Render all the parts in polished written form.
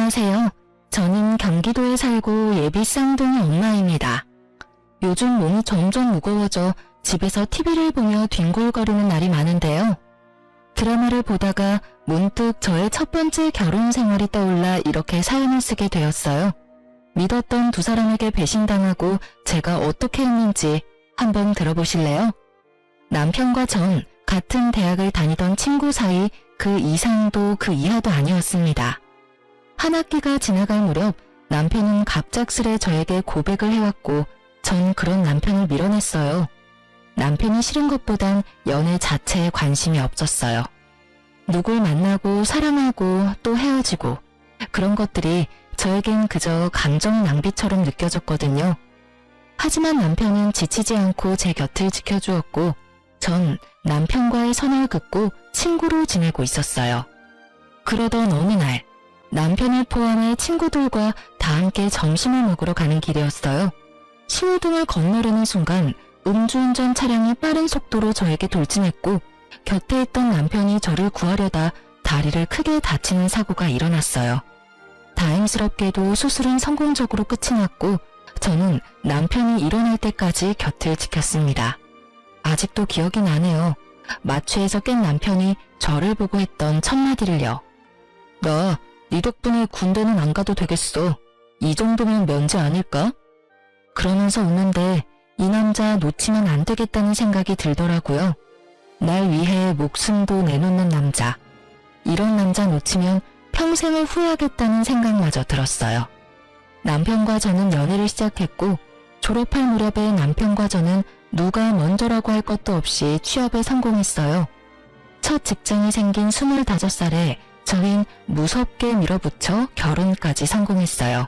안녕하세요. 저는 경기도에 살고 예비 쌍둥이 엄마입니다. 요즘 몸이 점점 무거워져 집에서 TV를 보며 뒹굴거리는 날이 많은데요. 드라마를 보다가 문득 저의 첫 번째 결혼 생활이 떠올라 이렇게 사연을 쓰게 되었어요. 믿었던 두 사람에게 배신당하고 제가 어떻게 했는지 한번 들어보실래요? 남편과 전 같은 대학을 다니던 친구 사이 그 이상도 그 이하도 아니었습니다. 한 학기가 지나갈 무렵 남편은 갑작스레 저에게 고백을 해왔고 전 그런 남편을 밀어냈어요. 남편이 싫은 것보단 연애 자체에 관심이 없었어요. 누굴 만나고 사랑하고 또 헤어지고 그런 것들이 저에겐 그저 감정 낭비처럼 느껴졌거든요. 하지만 남편은 지치지 않고 제 곁을 지켜주었고 전 남편과의 선을 긋고 친구로 지내고 있었어요. 그러던 어느 날 남편을 포함해 친구들과 다 함께 점심을 먹으러 가는 길이었어요. 신호등을 건너려는 순간 음주운전 차량이 빠른 속도로 저에게 돌진했고 곁에 있던 남편이 저를 구하려다 다리를 크게 다치는 사고가 일어났어요. 다행스럽게도 수술은 성공적으로 끝이 났고 저는 남편이 일어날 때까지 곁을 지켰습니다. 아직도 기억이 나네요. 마취에서 깬 남편이 저를 보고 했던 첫마디를요. 나 네 덕분에 군대는 안 가도 되겠어. 이 정도면 면제 아닐까? 그러면서 웃는데 이 남자 놓치면 안 되겠다는 생각이 들더라고요. 날 위해 목숨도 내놓는 남자. 이런 남자 놓치면 평생을 후회하겠다는 생각마저 들었어요. 남편과 저는 연애를 시작했고 졸업할 무렵에 남편과 저는 누가 먼저라고 할 것도 없이 취업에 성공했어요. 첫 직장이 생긴 25살에 저는 무섭게 밀어붙여 결혼까지 성공했어요.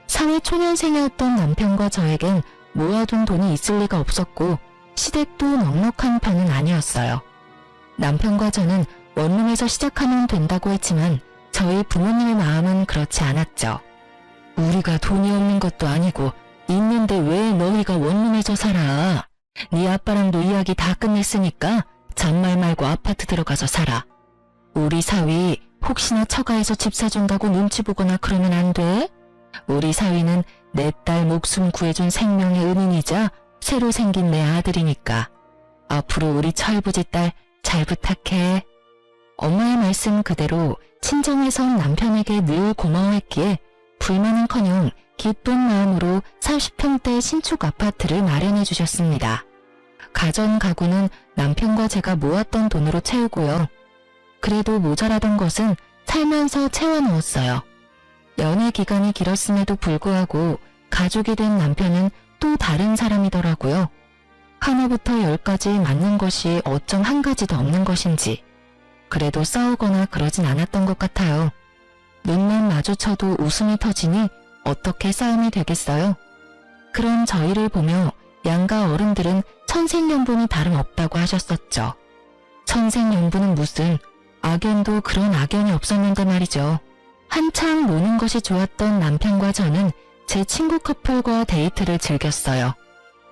사회 초년생이었던 남편과 저에겐 모아둔 돈이 있을 리가 없었고 시댁도 넉넉한 편은 아니었어요. 남편과 저는 원룸에서 시작하면 된다고 했지만 저희 부모님의 마음은 그렇지 않았죠. 우리가 돈이 없는 것도 아니고 있는데 왜 너희가 원룸에서 살아? 네 아빠랑도 이야기 다 끝냈으니까 잔말 말고 아파트 들어가서 살아. 우리 사위 혹시나 처가에서 집 사준다고 눈치 보거나 그러면 안 돼? 우리 사위는 내 딸 목숨 구해준 생명의 은인이자 새로 생긴 내 아들이니까 앞으로 우리 철부지 딸 잘 부탁해. 엄마의 말씀 그대로 친정에선 남편에게 늘 고마워했기에 불만은커녕 기쁜 마음으로 40평대 신축 아파트를 마련해 주셨습니다. 가전 가구는 남편과 제가 모았던 돈으로 채우고요. 그래도 모자라던 것은 살면서 채워 넣었어요. 연애 기간이 길었음에도 불구하고 가족이 된 남편은 또 다른 사람이더라고요. 하나부터 열까지 맞는 것이 어쩜 한 가지도 없는 것인지. 그래도 싸우거나 그러진 않았던 것 같아요. 눈만 마주쳐도 웃음이 터지니 어떻게 싸움이 되겠어요? 그런 저희를 보며 양가 어른들은 천생연분이 다름없다고 하셨었죠. 천생연분은 무슨 악연도 그런 악연이 없었는데 말이죠. 한창 노는 것이 좋았던 남편과 저는 제 친구 커플과 데이트를 즐겼어요.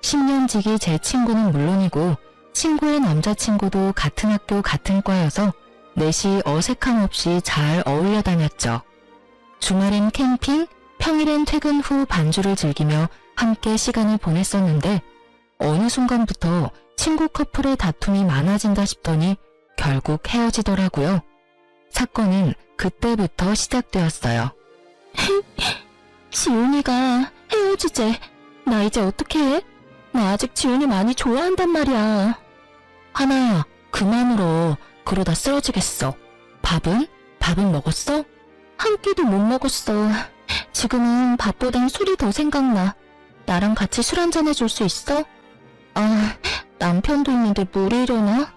10년 지기 제 친구는 물론이고 친구의 남자친구도 같은 학교 같은 과여서 넷이 어색함 없이 잘 어울려 다녔죠. 주말엔 캠핑, 평일엔 퇴근 후 반주를 즐기며 함께 시간을 보냈었는데 어느 순간부터 친구 커플의 다툼이 많아진다 싶더니 결국 헤어지더라고요. 사건은 그때부터 시작되었어요. 지훈이가 헤어지재. 나 이제 어떻게 해? 나 아직 지훈이 많이 좋아한단 말이야. 하나야, 그만 울어. 그러다 쓰러지겠어. 밥은? 밥은 먹었어? 한 끼도 못 먹었어. 지금은 밥보단 술이 더 생각나. 나랑 같이 술 한잔 해줄 수 있어? 아, 남편도 있는데 무리려나?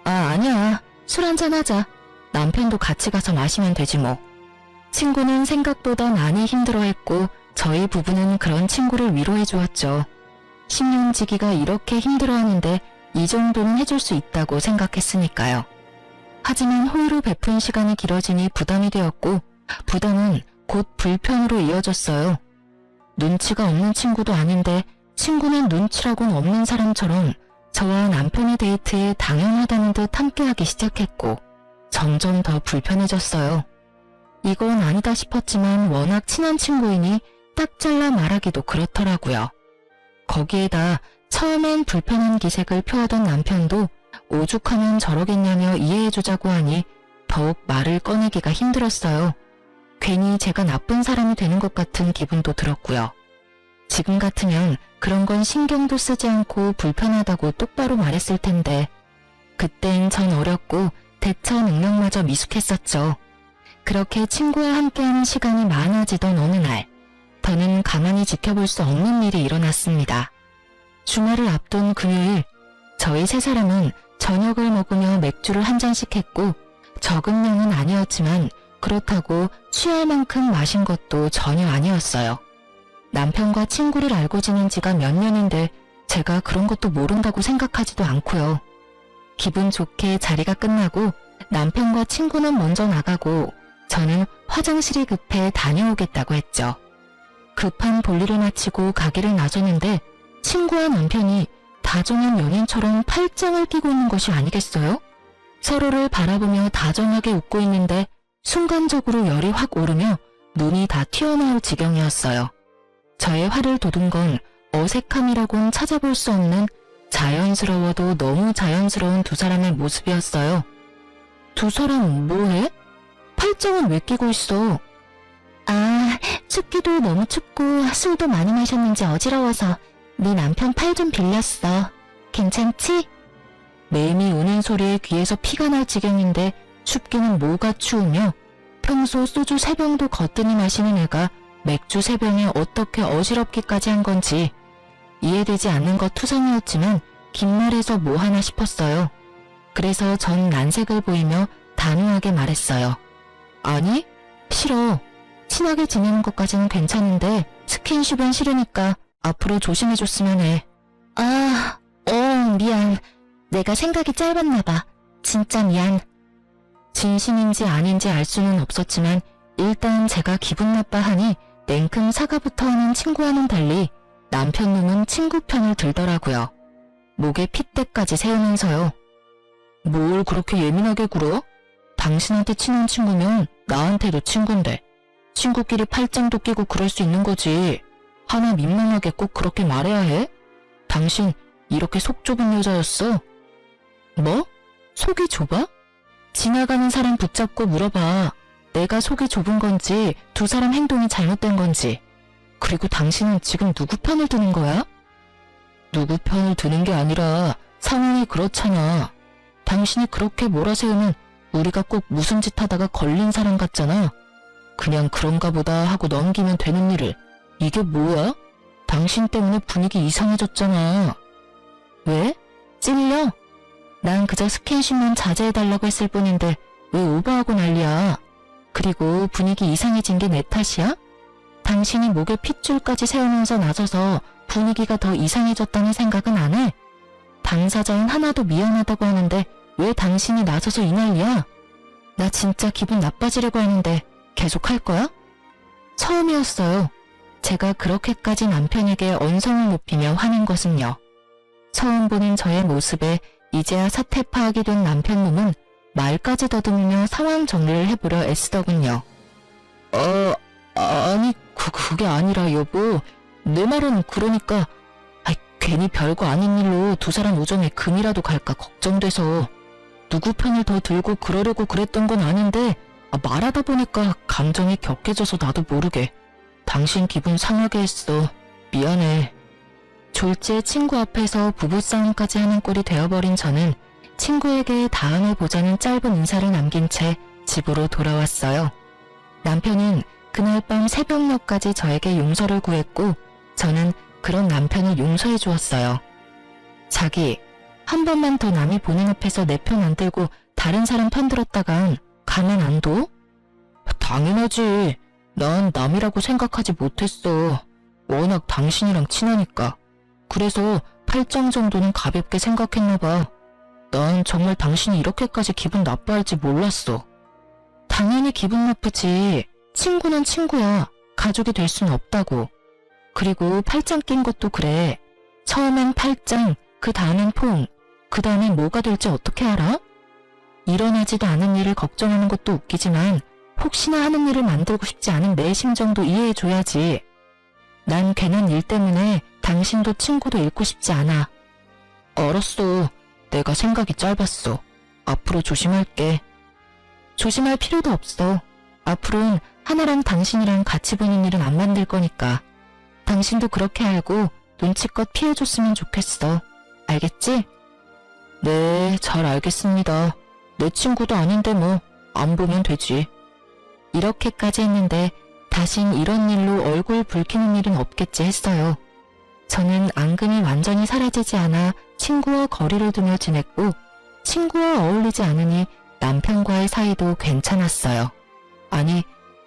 아니야. 술 한잔 하자. 남편도 같이 가서 마시면 되지 뭐. 친구는 생각보다 많이 힘들어했고 저희 부부는 그런 친구를 위로해 주었죠. 10년 지기가 이렇게 힘들어하는데 이 정도는 해줄 수 있다고 생각했으니까요. 하지만 호의로 베푼 시간이 길어지니 부담이 되었고 부담은 곧 불편으로 이어졌어요. 눈치가 없는 친구도 아닌데 친구는 눈치라고는 없는 사람처럼 저와 남편의 데이트에 당연하다는 듯 함께하기 시작했고 점점 더 불편해졌어요. 이건 아니다 싶었지만 워낙 친한 친구이니 딱 잘라 말하기도 그렇더라고요. 거기에다 처음엔 불편한 기색을 표하던 남편도 오죽하면 저러겠냐며 이해해주자고 하니 더욱 말을 꺼내기가 힘들었어요. 괜히 제가 나쁜 사람이 되는 것 같은 기분도 들었고요. 지금 같으면 그런 건 신경도 쓰지 않고 불편하다고 똑바로 말했을 텐데 그땐 전 어렸고 대처 능력마저 미숙했었죠. 그렇게 친구와 함께하는 시간이 많아지던 어느 날 더는 가만히 지켜볼 수 없는 일이 일어났습니다. 주말을 앞둔 금요일 저희 세 사람은 저녁을 먹으며 맥주를 한 잔씩 했고 적은 양은 아니었지만 그렇다고 취할 만큼 마신 것도 전혀 아니었어요. 남편과 친구를 알고 지낸 지가 몇 년인데 제가 그런 것도 모른다고 생각하지도 않고요. 기분 좋게 자리가 끝나고 남편과 친구는 먼저 나가고 저는 화장실이 급해 다녀오겠다고 했죠. 급한 볼일을 마치고 가게를 나서는데 친구와 남편이 다정한 연인처럼 팔짱을 끼고 있는 것이 아니겠어요? 서로를 바라보며 다정하게 웃고 있는데 순간적으로 열이 확 오르며 눈이 다 튀어나올 지경이었어요. 저의 화를 돋운 건 어색함이라곤 찾아볼 수 없는 자연스러워도 너무 자연스러운 두 사람의 모습이었어요. 두 사람 뭐해? 팔짱은 왜 끼고 있어? 아, 춥기도 너무 춥고 술도 많이 마셨는지 어지러워서 네 남편 팔 좀 빌렸어. 괜찮지? 매미 우는 소리에 귀에서 피가 날 지경인데 춥기는 뭐가 추우며 평소 소주 3병도 거뜬히 마시는 애가 맥주 3병에 어떻게 어지럽기까지 한 건지 이해되지 않는 것 투성이었지만 긴 말해서 뭐 하나 싶었어요. 그래서 전 난색을 보이며 단호하게 말했어요. 아니, 싫어. 친하게 지내는 것까지는 괜찮은데 스킨십은 싫으니까 앞으로 조심해줬으면 해. 미안. 내가 생각이 짧았나 봐. 진짜 미안. 진심인지 아닌지 알 수는 없었지만 일단 제가 기분 나빠하니 냉큼 사과부터 하는 친구와는 달리 남편 놈은 친구 편을 들더라고요. 목에 핏대까지 세우면서요. 뭘 그렇게 예민하게 굴어? 당신한테 친한 친구면 나한테도 친구인데 친구끼리 팔짱도 끼고 그럴 수 있는 거지. 하나 민망하게 꼭 그렇게 말해야 해? 당신 이렇게 속 좁은 여자였어? 뭐? 속이 좁아? 지나가는 사람 붙잡고 물어봐. 내가 속이 좁은 건지 두 사람 행동이 잘못된 건지. 그리고 당신은 지금 누구 편을 드는 거야? 누구 편을 드는 게 아니라 상황이 그렇잖아. 당신이 그렇게 몰아세우면 우리가 꼭 무슨 짓 하다가 걸린 사람 같잖아. 그냥 그런가 보다 하고 넘기면 되는 일을. 이게 뭐야? 당신 때문에 분위기 이상해졌잖아. 왜? 찔려? 난 그저 스킨십만 자제해달라고 했을 뿐인데 왜 오버하고 난리야? 그리고 분위기 이상해진 게 내 탓이야? 당신이 목에 핏줄까지 세우면서 나서서 분위기가 더 이상해졌다는 생각은 안 해? 당사자인 하나도 미안하다고 하는데 왜 당신이 나서서 이 난리야? 나 진짜 기분 나빠지려고 하는데 계속 할 거야? 처음이었어요. 제가 그렇게까지 남편에게 언성을 높이며 화낸 것은요. 처음 보는 저의 모습에 이제야 사태 파악이 된 남편 놈은 말까지 더듬으며 상황 정리를 해보려 애쓰더군요. 아니 그게 아니라 여보. 내 말은 그러니까 괜히 별거 아닌 일로 두 사람 우정에 금이라도 갈까 걱정돼서 누구 편을 더 들고 그러려고 그랬던 건 아닌데 말하다 보니까 감정이 격해져서 나도 모르게 당신 기분 상하게 했어. 미안해. 졸지에 친구 앞에서 부부싸움까지 하는 꼴이 되어버린 저는 친구에게 다음에 보자는 짧은 인사를 남긴 채 집으로 돌아왔어요. 남편은 그날 밤 새벽녘까지 저에게 용서를 구했고 저는 그런 남편을 용서해 주었어요. 자기, 한 번만 더 남이 보는 앞에서 내 편 안 들고 다른 사람 편 들었다간 가만 안 둬? 당연하지. 난 남이라고 생각하지 못했어. 워낙 당신이랑 친하니까. 그래서 팔짱 정도는 가볍게 생각했나 봐. 난 정말 당신이 이렇게까지 기분 나빠할지 몰랐어. 당연히 기분 나쁘지. 친구는 친구야. 가족이 될 순 없다고. 그리고 팔짱 낀 것도 그래. 처음엔 팔짱, 그 다음엔 퐁, 그 다음엔 뭐가 될지 어떻게 알아? 일어나지도 않은 일을 걱정하는 것도 웃기지만 혹시나 하는 일을 만들고 싶지 않은 내 심정도 이해해줘야지. 난 괜한 일 때문에 당신도 친구도 잃고 싶지 않아. 알았어. 내가 생각이 짧았어. 앞으로 조심할게. 조심할 필요도 없어. 앞으로는 하나랑 당신이랑 같이 보는 일은 안 만들 거니까. 당신도 그렇게 알고 눈치껏 피해줬으면 좋겠어. 알겠지? 네, 잘 알겠습니다. 내 친구도 아닌데 뭐, 안 보면 되지. 이렇게까지 했는데 다신 이런 일로 얼굴 붉히는 일은 없겠지 했어요. 저는 앙금이 완전히 사라지지 않아 친구와 거리를 두며 지냈고 친구와 어울리지 않으니 남편과의 사이도 괜찮았어요. 아니,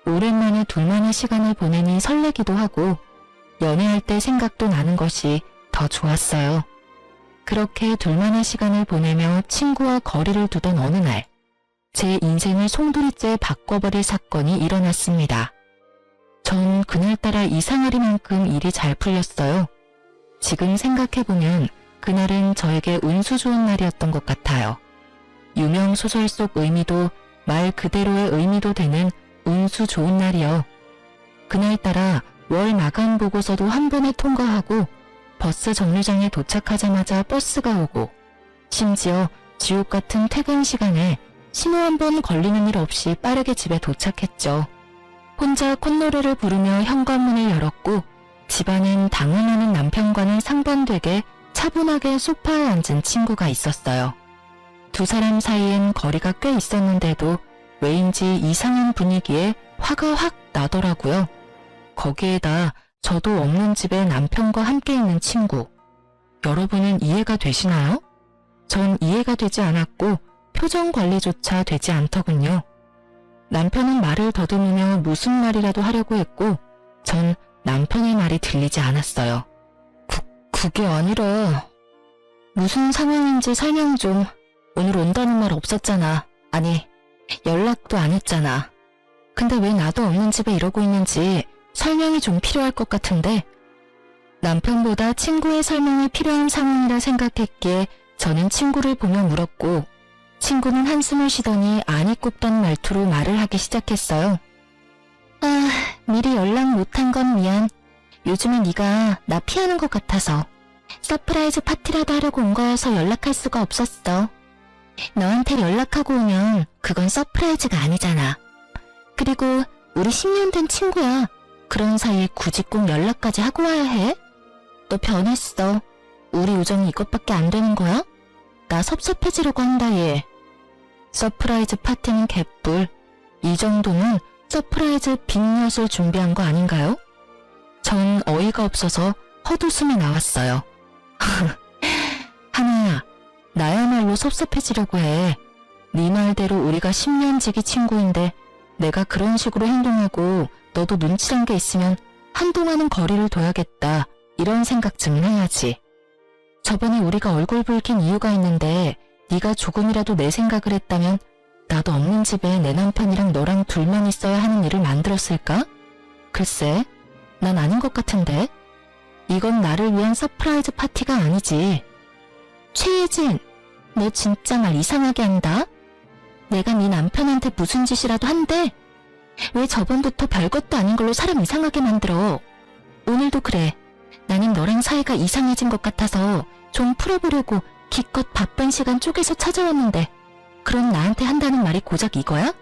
오랜만에 둘만의 시간을 보내니 설레기도 하고 연애할 때 생각도 나는 것이 더 좋았어요. 그렇게 둘만의 시간을 보내며 친구와 거리를 두던 어느 날, 제 인생을 송두리째 바꿔버릴 사건이 일어났습니다. 전 그날따라 이상하리만큼 일이 잘 풀렸어요. 지금 생각해보면 그날은 저에게 운수 좋은 날이었던 것 같아요. 유명 소설 속 의미도 말 그대로의 의미도 되는 운수 좋은 날이요. 그날따라 월 마감 보고서도 한 번에 통과하고 버스 정류장에 도착하자마자 버스가 오고 심지어 지옥 같은 퇴근 시간에 신호 한 번 걸리는 일 없이 빠르게 집에 도착했죠. 혼자 콧노래를 부르며 현관문을 열었고 집안엔 당황하는 남편과는 상반되게 차분하게 소파에 앉은 친구가 있었어요. 두 사람 사이엔 거리가 꽤 있었는데도 왜인지 이상한 분위기에 화가 확 나더라고요. 거기에다 저도 없는 집에 남편과 함께 있는 친구. 여러분은 이해가 되시나요? 전 이해가 되지 않았고 표정 관리조차 되지 않더군요. 남편은 말을 더듬으며 무슨 말이라도 하려고 했고 전 남편의 말이 들리지 않았어요. 그게 아니라 무슨 상황인지 설명 좀. 오늘 온다는 말 없었잖아. 아니, 연락도 안 했잖아. 근데 왜 나도 없는 집에 이러고 있는지 설명이 좀 필요할 것 같은데. 남편보다 친구의 설명이 필요한 상황이라 생각했기에 저는 친구를 보며 물었고 친구는 한숨을 쉬더니 안이 굽던 말투로 말을 하기 시작했어요. 아, 미리 연락 못한 건 미안. 요즘에 네가 나 피하는 것 같아서 서프라이즈 파티라도 하려고 온 거여서 연락할 수가 없었어. 너한테 연락하고 오면 그건 서프라이즈가 아니잖아. 그리고 우리 10년 된 친구야. 그런 사이에 굳이 꼭 연락까지 하고 와야 해? 너 변했어. 우리 우정이 이것밖에 안 되는 거야? 나 섭섭해지려고 한다 얘. 서프라이즈 파티는 개뿔. 이 정도면 서프라이즈 빅엿을 준비한 거 아닌가요? 전 어이가 없어서 헛웃음이 나왔어요. 하나야, 나야말로 섭섭해지려고 해. 네 말대로 우리가 10년 지기 친구인데 내가 그런 식으로 행동하고 너도 눈치란 게 있으면 한동안은 거리를 둬야겠다. 이런 생각쯤은 해야지. 저번에 우리가 얼굴 붉힌 이유가 있는데 네가 조금이라도 내 생각을 했다면 나도 없는 집에 내 남편이랑 너랑 둘만 있어야 하는 일을 만들었을까? 글쎄, 난 아닌 것 같은데. 이건 나를 위한 서프라이즈 파티가 아니지. 최혜진, 너 진짜 말 이상하게 한다. 내가 네 남편한테 무슨 짓이라도 한대. 왜 저번부터 별것도 아닌 걸로 사람 이상하게 만들어. 오늘도 그래. 나는 너랑 사이가 이상해진 것 같아서 좀 풀어보려고 기껏 바쁜 시간 쪼개서 찾아왔는데 그럼 나한테 한다는 말이 고작 이거야?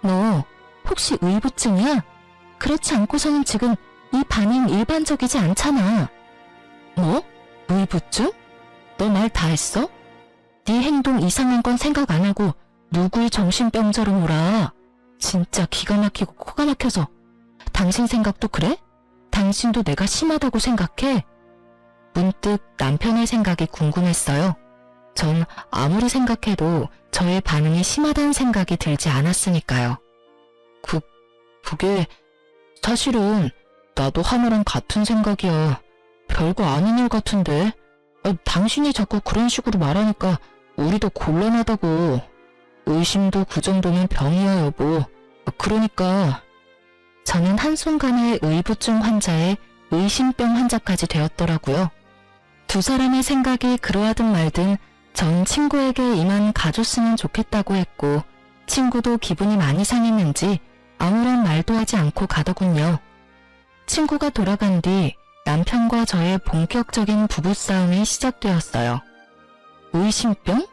너 혹시 의부증이야? 그렇지 않고서는 지금 이 반응 일반적이지 않잖아. 뭐? 의부증? 너 말 다 했어? 네 행동 이상한 건 생각 안 하고 누굴 정신병자로 몰아. 진짜 기가 막히고 코가 막혀서. 당신 생각도 그래? 당신도 내가 심하다고 생각해? 문득 남편의 생각이 궁금했어요. 전 아무리 생각해도 저의 반응이 심하다는 생각이 들지 않았으니까요. 그게 사실은 나도 하나랑 같은 생각이야. 별거 아닌 일 같은데. 당신이 자꾸 그런 식으로 말하니까 우리도 곤란하다고. 의심도 그 정도면 병이야 여보. 그러니까. 저는 한순간에 의부증 환자에 의심병 환자까지 되었더라고요. 두 사람의 생각이 그러하든 말든 전 친구에게 이만 가줬으면 좋겠다고 했고 친구도 기분이 많이 상했는지 아무런 말도 하지 않고 가더군요. 친구가 돌아간 뒤 남편과 저의 본격적인 부부싸움이 시작되었어요. 의심병?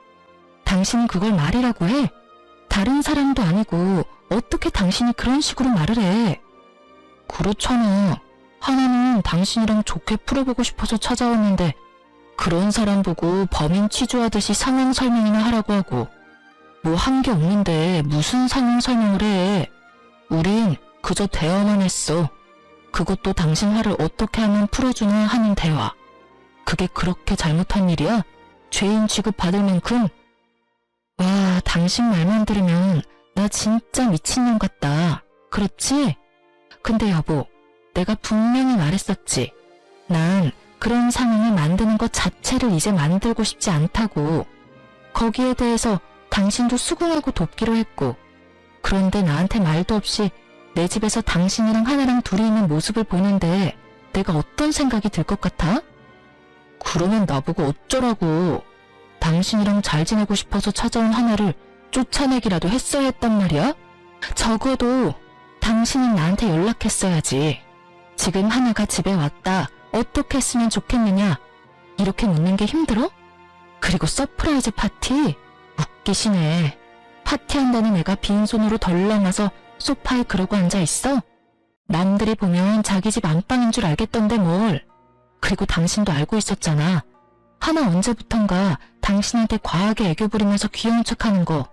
당신 그걸 말이라고 해? 다른 사람도 아니고 어떻게 당신이 그런 식으로 말을 해? 그렇잖아. 하나는 당신이랑 좋게 풀어보고 싶어서 찾아왔는데 그런 사람 보고 범인 취조하듯이 상황 설명이나 하라고 하고 뭐 한 게 없는데 무슨 상황 설명을 해. 우린 그저 대화만 했어. 그것도 당신 화를 어떻게 하면 풀어주나 하는 대화. 그게 그렇게 잘못한 일이야? 죄인 취급받을 만큼? 와, 당신 말만 들으면 나 진짜 미친년 같다. 그렇지? 근데 여보, 내가 분명히 말했었지. 난 그런 상황을 만드는 것 자체를 이제 만들고 싶지 않다고. 거기에 대해서 당신도 수긍하고 돕기로 했고. 그런데 나한테 말도 없이 내 집에서 당신이랑 하나랑 둘이 있는 모습을 보는데 내가 어떤 생각이 들 것 같아? 그러면 나보고 어쩌라고. 당신이랑 잘 지내고 싶어서 찾아온 하나를 쫓아내기라도 했어야 했단 말이야? 적어도 당신은 나한테 연락했어야지. 지금 하나가 집에 왔다. 어떻게 했으면 좋겠느냐? 이렇게 묻는 게 힘들어? 그리고 서프라이즈 파티? 웃기시네. 파티한다는 애가 빈손으로 덜렁 와서 소파에 그러고 앉아있어? 남들이 보면 자기 집 안방인 줄 알겠던데 뭘. 그리고 당신도 알고 있었잖아. 하나 언제부턴가 당신한테 과하게 애교 부리면서 귀여운 척하는 거.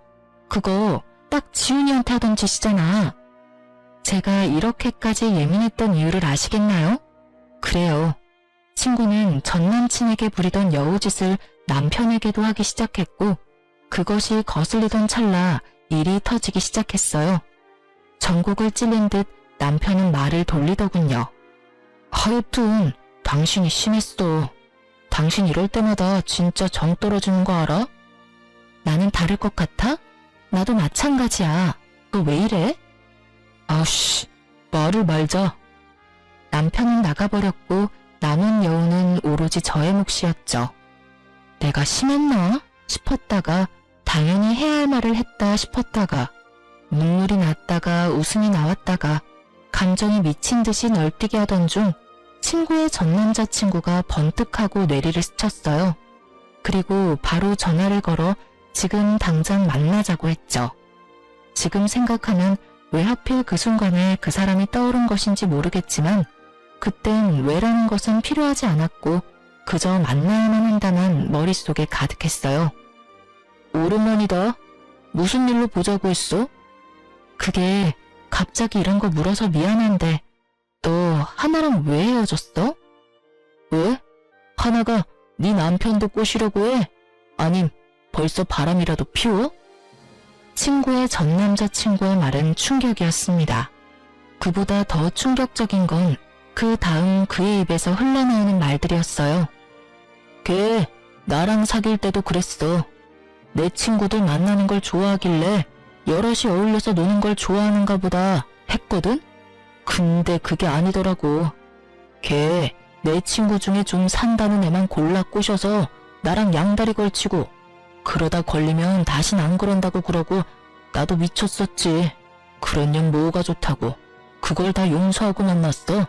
그거 딱 지훈이한테 하던 짓이잖아. 제가 이렇게까지 예민했던 이유를 아시겠나요? 그래요. 친구는 전 남친에게 부리던 여우짓을 남편에게도 하기 시작했고 그것이 거슬리던 찰나 일이 터지기 시작했어요. 전곡을 찔린 듯 남편은 말을 돌리더군요. 하여튼 당신이 심했어. 당신 이럴 때마다 진짜 정 떨어지는 거 알아? 나는 다를 것 같아? 나도 마찬가지야. 너 왜 이래? 아씨, 말을 말자. 남편은 나가버렸고 남은 여우는 오로지 저의 몫이었죠. 내가 심했나 싶었다가 당연히 해야 할 말을 했다 싶었다가 눈물이 났다가 웃음이 나왔다가 감정이 미친 듯이 널뛰게 하던 중 친구의 전 남자친구가 번뜩하고 뇌리를 스쳤어요. 그리고 바로 전화를 걸어 지금 당장 만나자고 했죠. 지금 생각하면 왜 하필 그 순간에 그 사람이 떠오른 것인지 모르겠지만 그땐 왜라는 것은 필요하지 않았고 그저 만나야만 한다만 머릿속에 가득했어요. 오랜만이다. 무슨 일로 보자고 했어? 그게 갑자기 이런 거 물어서 미안한데 너 하나랑 왜 헤어졌어? 왜? 하나가 네 남편도 꼬시려고 해? 아님 벌써 바람이라도 피워? 친구의 전 남자친구의 말은 충격이었습니다. 그보다 더 충격적인 건 그 다음 그의 입에서 흘러나오는 말들이었어요. 걔 나랑 사귈 때도 그랬어. 내 친구들 만나는 걸 좋아하길래 여럿이 어울려서 노는 걸 좋아하는가 보다 했거든? 근데 그게 아니더라고. 걔 내 친구 중에 좀 산다는 애만 골라 꼬셔서 나랑 양다리 걸치고 그러다 걸리면 다신 안 그런다고 그러고 나도 미쳤었지. 그런 년 뭐가 좋다고. 그걸 다 용서하고 만났어.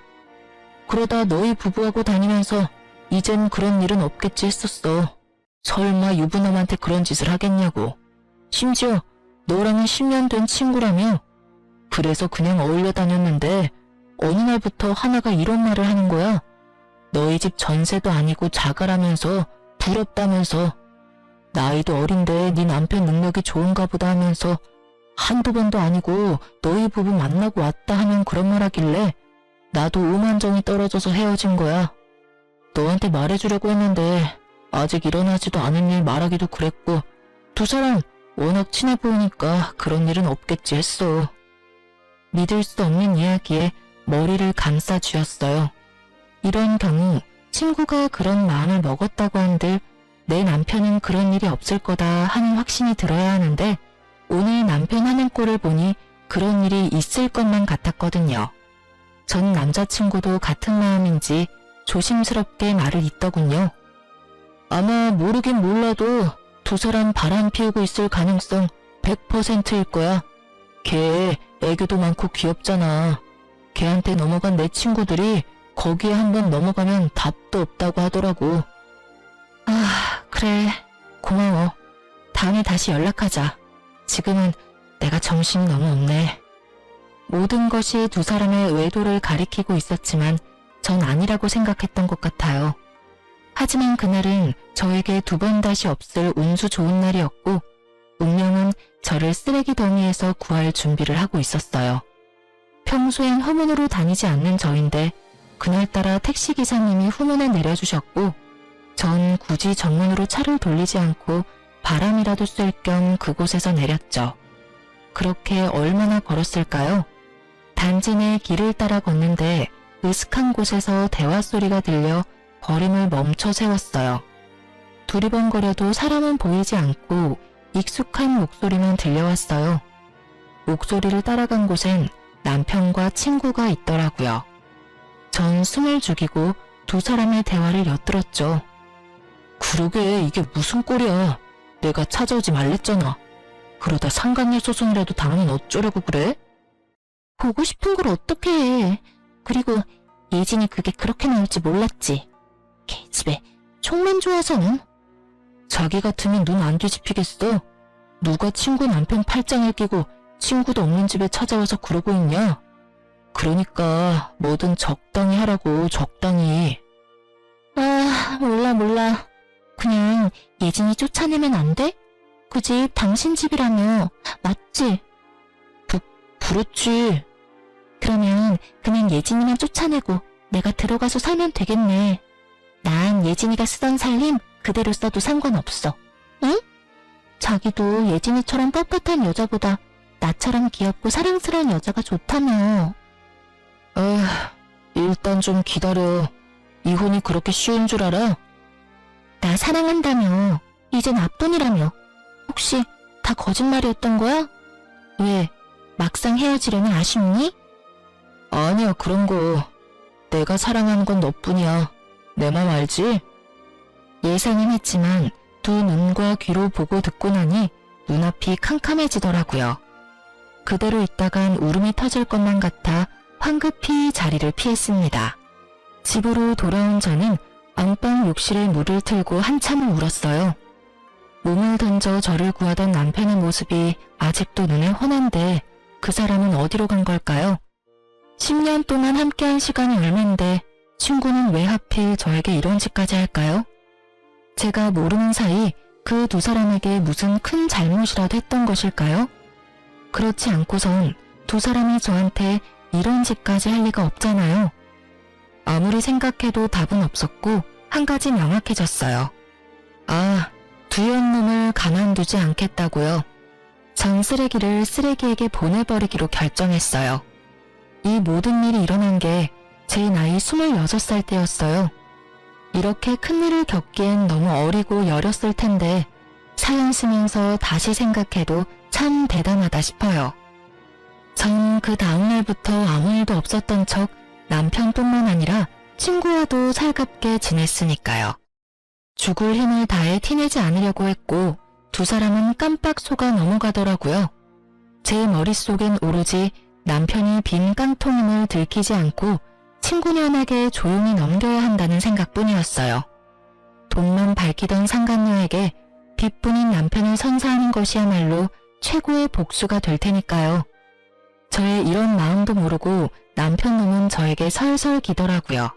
그러다 너희 부부하고 다니면서 이젠 그런 일은 없겠지 했었어. 설마 유부남한테 그런 짓을 하겠냐고. 심지어 너랑은 10년 된 친구라며. 그래서 그냥 어울려 다녔는데 어느 날부터 하나가 이런 말을 하는 거야. 너희 집 전세도 아니고 자가라면서 부럽다면서. 나이도 어린데 네 남편 능력이 좋은가 보다 하면서 한두 번도 아니고 너희 부부 만나고 왔다 하면 그런 말 하길래 나도 오만정이 떨어져서 헤어진 거야. 너한테 말해주려고 했는데 아직 일어나지도 않은 일 말하기도 그랬고 두 사람 워낙 친해 보이니까 그런 일은 없겠지 했어. 믿을 수 없는 이야기에 머리를 감싸 쥐었어요. 이런 경우 친구가 그런 마음을 먹었다고 한들 내 남편은 그런 일이 없을 거다 하는 확신이 들어야 하는데 오늘 남편 하는 꼴을 보니 그런 일이 있을 것만 같았거든요. 전 남자친구도 같은 마음인지 조심스럽게 말을 잇더군요. 아마 모르긴 몰라도 두 사람 바람 피우고 있을 가능성 100%일 거야. 걔 애교도 많고 귀엽잖아. 걔한테 넘어간 내 친구들이 거기에 한번 넘어가면 답도 없다고 하더라고. 아, 그래. 고마워. 다음에 다시 연락하자. 지금은 내가 정신이 너무 없네. 모든 것이 두 사람의 외도를 가리키고 있었지만 전 아니라고 생각했던 것 같아요. 하지만 그날은 저에게 두 번 다시 없을 운수 좋은 날이었고 운명은 저를 쓰레기 더미에서 구할 준비를 하고 있었어요. 평소엔 후문으로 다니지 않는 저인데 그날따라 택시기사님이 후문에 내려주셨고 전 굳이 정문으로 차를 돌리지 않고 바람이라도 쐴 겸 그곳에서 내렸죠. 그렇게 얼마나 걸었을까요? 단지 내 길을 따라 걷는데 으슥한 곳에서 대화 소리가 들려 걸음을 멈춰 세웠어요. 두리번거려도 사람은 보이지 않고 익숙한 목소리만 들려왔어요. 목소리를 따라간 곳엔 남편과 친구가 있더라고요. 전 숨을 죽이고 두 사람의 대화를 엿들었죠. 그러게 이게 무슨 꼴이야. 내가 찾아오지 말랬잖아. 그러다 상간녀 소송이라도 당하면 어쩌려고 그래? 보고 싶은 걸 어떻게 해. 그리고 예진이 그게 그렇게 나올지 몰랐지. 개집애 총만 좋아서는. 자기 같으면 눈 안 뒤집히겠어. 누가 친구 남편 팔짱을 끼고 친구도 없는 집에 찾아와서 그러고 있냐? 그러니까 뭐든 적당히 하라고, 적당히. 아, 몰라. 그냥 예진이 쫓아내면 안 돼? 그 집 당신 집이라며. 맞지? 그렇지. 그러면 그냥 예진이만 쫓아내고 내가 들어가서 살면 되겠네. 난 예진이가 쓰던 살림 그대로 써도 상관없어. 응? 자기도 예진이처럼 뻣뻣한 여자보다 나처럼 귀엽고 사랑스러운 여자가 좋다며. 일단 좀 기다려. 이혼이 그렇게 쉬운 줄 알아? 나 사랑한다며. 이젠 앞돈이라며. 혹시 다 거짓말이었던 거야? 왜? 막상 헤어지려면 아쉽니? 아니야, 그런 거. 내가 사랑하는 건 너뿐이야. 내 맘 알지? 예상은 했지만 두 눈과 귀로 보고 듣고 나니 눈앞이 캄캄해지더라고요. 그대로 있다간 울음이 터질 것만 같아 황급히 자리를 피했습니다. 집으로 돌아온 저는 안방 욕실에 물을 틀고 한참을 울었어요. 몸을 던져 저를 구하던 남편의 모습이 아직도 눈에 훤한데 그 사람은 어디로 간 걸까요? 10년 동안 함께한 시간이 얼만데 친구는 왜 하필 저에게 이런 짓까지 할까요? 제가 모르는 사이 그 두 사람에게 무슨 큰 잘못이라도 했던 것일까요? 그렇지 않고선 두 사람이 저한테 이런 짓까지 할 리가 없잖아요. 아무리 생각해도 답은 없었고 한 가지 명확해졌어요. 아, 두연 놈을 가만두지 않겠다고요. 전 쓰레기를 쓰레기에게 보내버리기로 결정했어요. 이 모든 일이 일어난 게 제 나이 26살 때였어요. 이렇게 큰일을 겪기엔 너무 어리고 여렸을 텐데 사연 쓰면서 다시 생각해도 참 대단하다 싶어요. 전 그 다음날부터 아무 일도 없었던 척 남편뿐만 아니라 친구와도 살갑게 지냈으니까요. 죽을 힘을 다해 티내지 않으려고 했고 두 사람은 깜빡 속아 넘어가더라고요. 제 머릿속엔 오로지 남편이 빈 깡통임을 들키지 않고 친구년에게 조용히 넘겨야 한다는 생각뿐이었어요. 돈만 밝히던 상간녀에게 빚뿐인 남편을 선사하는 것이야말로 최고의 복수가 될 테니까요. 저의 이런 마음도 모르고 남편 놈은 저에게 설설 기더라고요.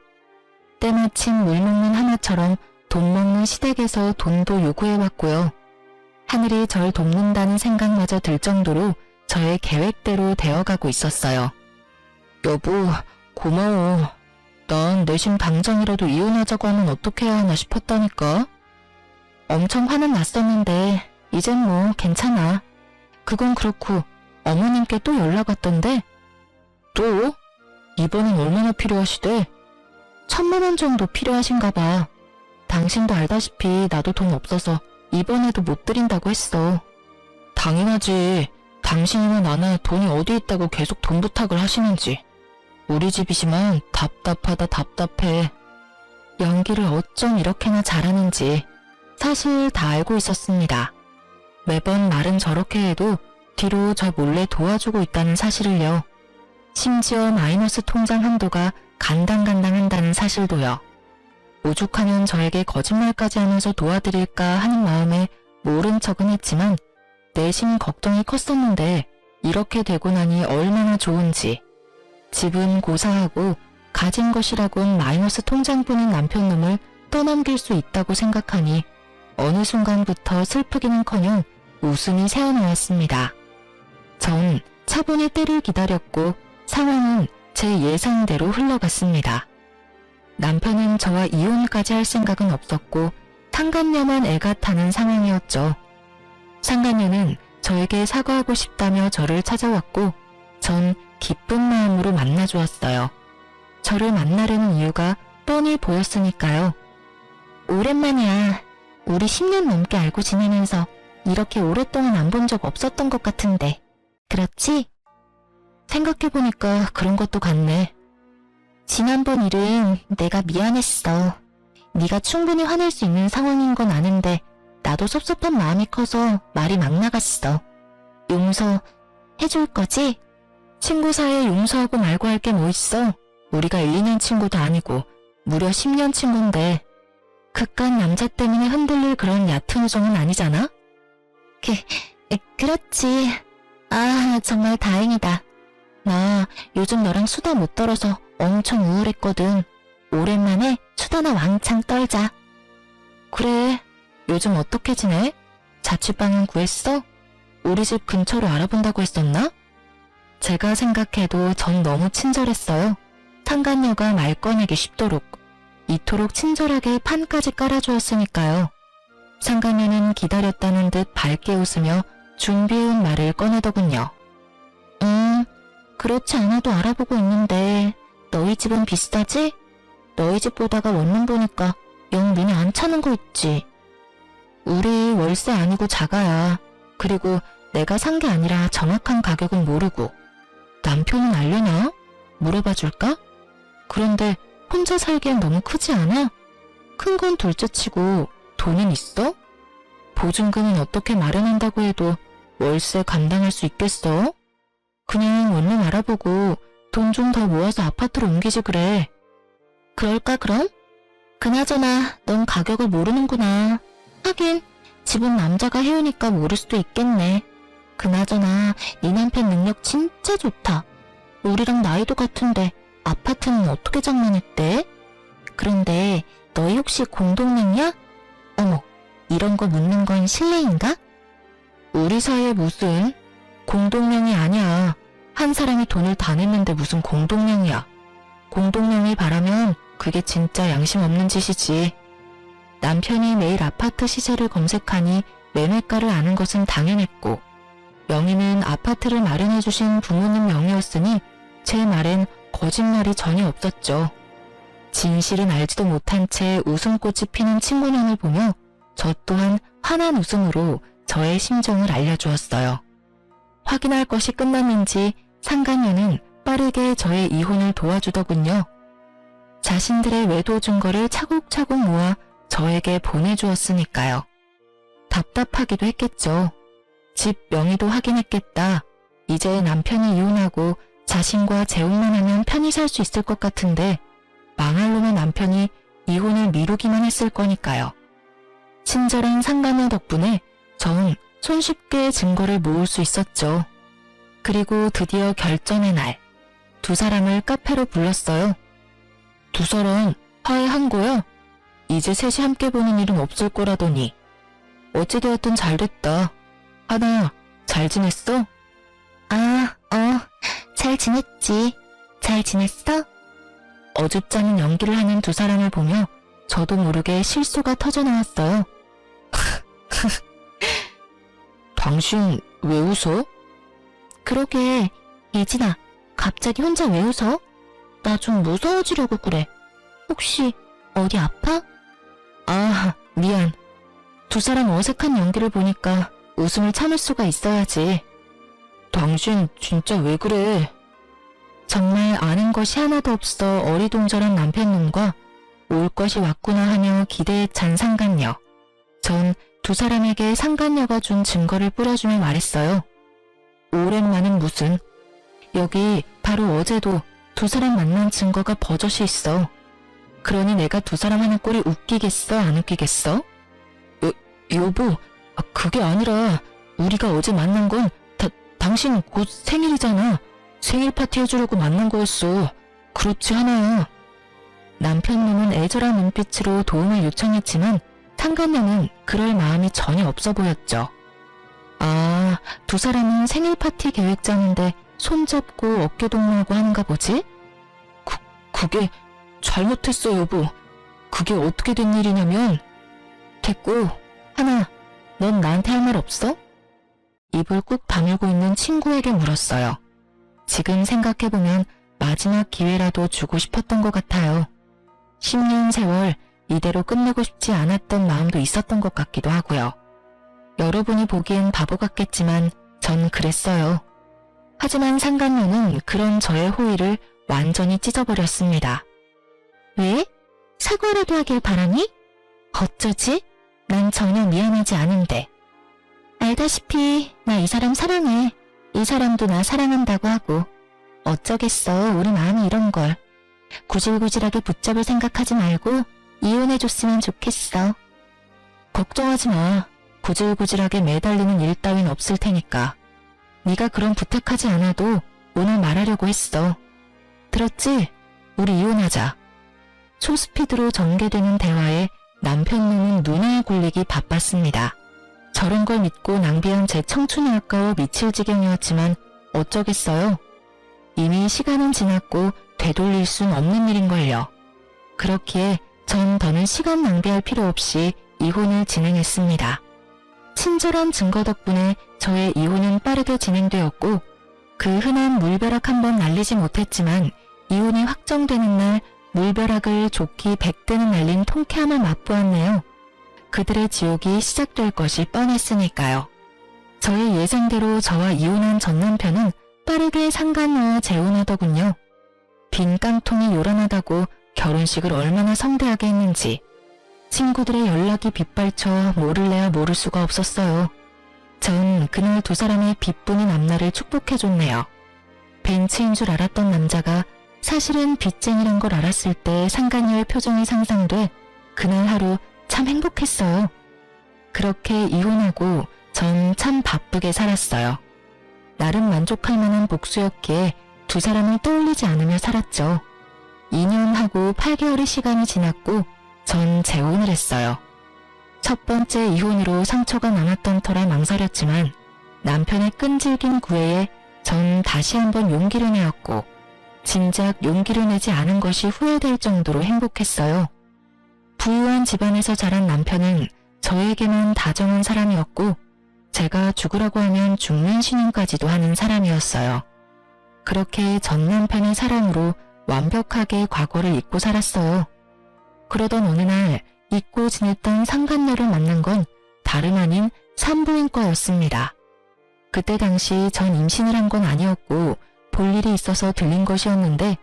때마침 물 먹는 하마처럼 돈 먹는 시댁에서 돈도 요구해왔고요. 하늘이 절 돕는다는 생각마저 들 정도로 저의 계획대로 되어가고 있었어요. 여보, 고마워. 난 내심 당장이라도 이혼하자고 하면 어떻게 해야 하나 싶었다니까. 엄청 화는 났었는데 이젠 뭐 괜찮아. 그건 그렇고 어머님께 또 연락 왔던데. 또? 이번엔 얼마나 필요하시대? 1,000만 원 정도 필요하신가 봐. 당신도 알다시피 나도 돈 없어서 이번에도 못 드린다고 했어. 당연하지. 당신이나 나나 돈이 어디 있다고 계속 돈 부탁을 하시는지. 우리 집이지만 답답하다 답답해. 연기를 어쩜 이렇게나 잘하는지 사실 다 알고 있었습니다. 매번 말은 저렇게 해도 뒤로 저 몰래 도와주고 있다는 사실을요. 심지어 마이너스 통장 한도가 간당간당한다는 사실도요. 오죽하면 저에게 거짓말까지 하면서 도와드릴까 하는 마음에 모른 척은 했지만 내심 걱정이 컸었는데 이렇게 되고 나니 얼마나 좋은지. 집은 고사하고 가진 것이라곤 마이너스 통장뿐인 남편놈을 떠넘길 수 있다고 생각하니 어느 순간부터 슬프기는커녕 웃음이 새어나왔습니다. 전 차분히 때를 기다렸고 상황은 제 예상대로 흘러갔습니다. 남편은 저와 이혼까지 할 생각은 없었고 상간녀만 애가 타는 상황이었죠. 상간녀는 저에게 사과하고 싶다며 저를 찾아왔고 전 기쁜 마음으로 만나주었어요. 저를 만나려는 이유가 뻔히 보였으니까요. 오랜만이야. 우리 10년 넘게 알고 지내면서 이렇게 오랫동안 안 본 적 없었던 것 같은데. 그렇지? 생각해보니까 그런 것도 같네. 지난번 일은 내가 미안했어. 네가 충분히 화낼 수 있는 상황인 건 아는데 나도 섭섭한 마음이 커서 말이 막 나갔어. 용서해줄 거지? 친구 사이에 용서하고 말고 할 게 뭐 있어? 우리가 1, 2년 친구도 아니고 무려 10년 친구인데 그깟 남자 때문에 흔들릴 그런 얕은 우정은 아니잖아? 그렇지. 아, 정말 다행이다. 나 요즘 너랑 수다 못 떨어서 엄청 우울했거든. 오랜만에 수다나 왕창 떨자. 그래, 요즘 어떻게 지내? 자취방은 구했어? 우리 집 근처로 알아본다고 했었나? 제가 생각해도 전 너무 친절했어요. 상간녀가 말 꺼내기 쉽도록. 이토록 친절하게 판까지 깔아주었으니까요. 상간녀는 기다렸다는 듯 밝게 웃으며 준비해온 말을 꺼내더군요. 그렇지 않아도 알아보고 있는데 너희 집은 비싸지? 너희 집 보다가 원룸 보니까 영 눈에 안 차는 거 있지. 우리 월세 아니고 자가야. 그리고 내가 산 게 아니라 정확한 가격은 모르고. 남편은 알려나? 물어봐 줄까? 그런데 혼자 살기엔 너무 크지 않아? 큰 건 둘째치고 돈은 있어? 보증금은 어떻게 마련한다고 해도 월세 감당할 수 있겠어? 그냥 원룸 알아보고 돈 좀 더 모아서 아파트로 옮기지 그래. 그럴까 그럼? 그나저나 넌 가격을 모르는구나. 하긴 집은 남자가 해오니까 모를 수도 있겠네. 그나저나 네 남편 능력 진짜 좋다. 우리랑 나이도 같은데 아파트는 어떻게 장만했대? 그런데 너희 혹시 공동명이야? 어머, 이런 거 묻는 건 실례인가? 우리 사이에 무슨 공동명이 아니야. 한 사람이 돈을 다 냈는데 무슨 공동명이야. 공동명이 바라면 그게 진짜 양심 없는 짓이지. 남편이 매일 아파트 시세를 검색하니 매매가를 아는 것은 당연했고 명의는 아파트를 마련해주신 부모님 명의였으니 제 말엔 거짓말이 전혀 없었죠. 진실은 알지도 못한 채 웃음꽃이 피는 친구년을 보며 저 또한 환한 웃음으로 저의 심정을 알려주었어요. 확인할 것이 끝났는지 상간녀는 빠르게 저의 이혼을 도와주더군요. 자신들의 외도 증거를 차곡차곡 모아 저에게 보내주었으니까요. 답답하기도 했겠죠. 집 명의도 확인했겠다. 이제 남편이 이혼하고 자신과 재혼만 하면 편히 살 수 있을 것 같은데 망할 놈의 남편이 이혼을 미루기만 했을 거니까요. 친절한 상간녀 덕분에 전 손쉽게 증거를 모을 수 있었죠. 그리고 드디어 결전의 날, 두 사람을 카페로 불렀어요. 두 사람 화해한 거야? 이제 셋이 함께 보는 일은 없을 거라더니. 어찌되었든 잘 됐다. 하나, 잘 지냈어? 잘 지냈지. 잘 지냈어? 어줍잖은 연기를 하는 두 사람을 보며 저도 모르게 실수가 터져나왔어요. 당신 왜 웃어? 그러게, 예진아, 갑자기 혼자 왜 웃어? 나 좀 무서워지려고 그래. 혹시 어디 아파? 아, 미안. 두 사람 어색한 연기를 보니까 웃음을 참을 수가 있어야지. 당신 진짜 왜 그래? 정말 아는 것이 하나도 없어 어리둥절한 남편놈과 올 것이 왔구나 하며 기대에 찬 상간녀. 전 두 사람에게 상간녀가 준 증거를 뿌려주며 말했어요. 오랜만은 무슨. 여기 바로 어제도 두 사람 만난 증거가 버젓이 있어. 그러니 내가 두 사람 하는 꼴이 웃기겠어, 안 웃기겠어? 여보, 그게 아니라 우리가 어제 만난 건 당신 곧 생일이잖아. 생일 파티 해주려고 만난 거였어. 그렇지 하나야. 남편놈은 애절한 눈빛으로 도움을 요청했지만 상간녀는 그럴 마음이 전혀 없어 보였죠. 아, 두 사람은 생일 파티 계획 짜는데 손잡고 어깨 동무하고 하는가 보지? 그게 잘못했어, 여보. 그게 어떻게 된 일이냐면. 됐고, 하나, 넌 나한테 할 말 없어? 입을 꾹 다물고 있는 친구에게 물었어요. 지금 생각해보면 마지막 기회라도 주고 싶었던 것 같아요. 10년 세월 이대로 끝내고 싶지 않았던 마음도 있었던 것 같기도 하고요. 여러분이 보기엔 바보 같겠지만 전 그랬어요. 하지만 상간녀는 그런 저의 호의를 완전히 찢어버렸습니다. 왜? 사과라도 하길 바라니? 어쩌지? 난 전혀 미안하지 않은데. 알다시피 나 이 사람 사랑해. 이 사람도 나 사랑한다고 하고. 어쩌겠어, 우리 마음이 이런 걸. 구질구질하게 붙잡을 생각하지 말고 이혼해줬으면 좋겠어. 걱정하지 마. 구질구질하게 매달리는 일 따윈 없을 테니까. 네가 그런 부탁하지 않아도 오늘 말하려고 했어. 들었지? 우리 이혼하자. 초스피드로 전개되는 대화에 남편놈은 눈을 굴리기 바빴습니다. 저런 걸 믿고 낭비한 제 청춘이 아까워 미칠 지경이었지만 어쩌겠어요. 이미 시간은 지났고 되돌릴 순 없는 일인걸요. 그렇기에 전 더는 시간 낭비할 필요 없이 이혼을 진행했습니다. 친절한 증거 덕분에 저의 이혼은 빠르게 진행되었고 그 흔한 물벼락 한번 날리지 못했지만 이혼이 확정되는 날 물벼락을 좋기 100대는 날린 통쾌함을 맛보았네요. 그들의 지옥이 시작될 것이 뻔했으니까요. 저의 예상대로 저와 이혼한 전 남편은 빠르게 상간녀와 재혼하더군요. 빈 깡통이 요란하다고 결혼식을 얼마나 성대하게 했는지 친구들의 연락이 빗발쳐 모를래야 모를 수가 없었어요. 전 그날 두 사람의 빚뿐인 앞날을 축복해줬네요. 벤츠인 줄 알았던 남자가 사실은 빚쟁이란 걸 알았을 때 상간녀의 표정이 상상돼 그날 하루 참 행복했어요. 그렇게 이혼하고 전 참 바쁘게 살았어요. 나름 만족할 만한 복수였기에 두 사람을 떠올리지 않으며 살았죠. 2년하고 8개월의 시간이 지났고 전 재혼을 했어요. 첫 번째 이혼으로 상처가 남았던 터라 망설였지만 남편의 끈질긴 구애에 전 다시 한번 용기를 내었고 진작 용기를 내지 않은 것이 후회될 정도로 행복했어요. 부유한 집안에서 자란 남편은 저에게만 다정한 사람이었고 제가 죽으라고 하면 죽는 신용까지도 하는 사람이었어요. 그렇게 전 남편의 사랑으로 완벽하게 과거를 잊고 살았어요. 그러던 어느 날 잊고 지냈던 상간녀를 만난 건 다름 아닌 산부인과였습니다. 그때 당시 전 임신을 한 건 아니었고 볼 일이 있어서 들린 것이었는데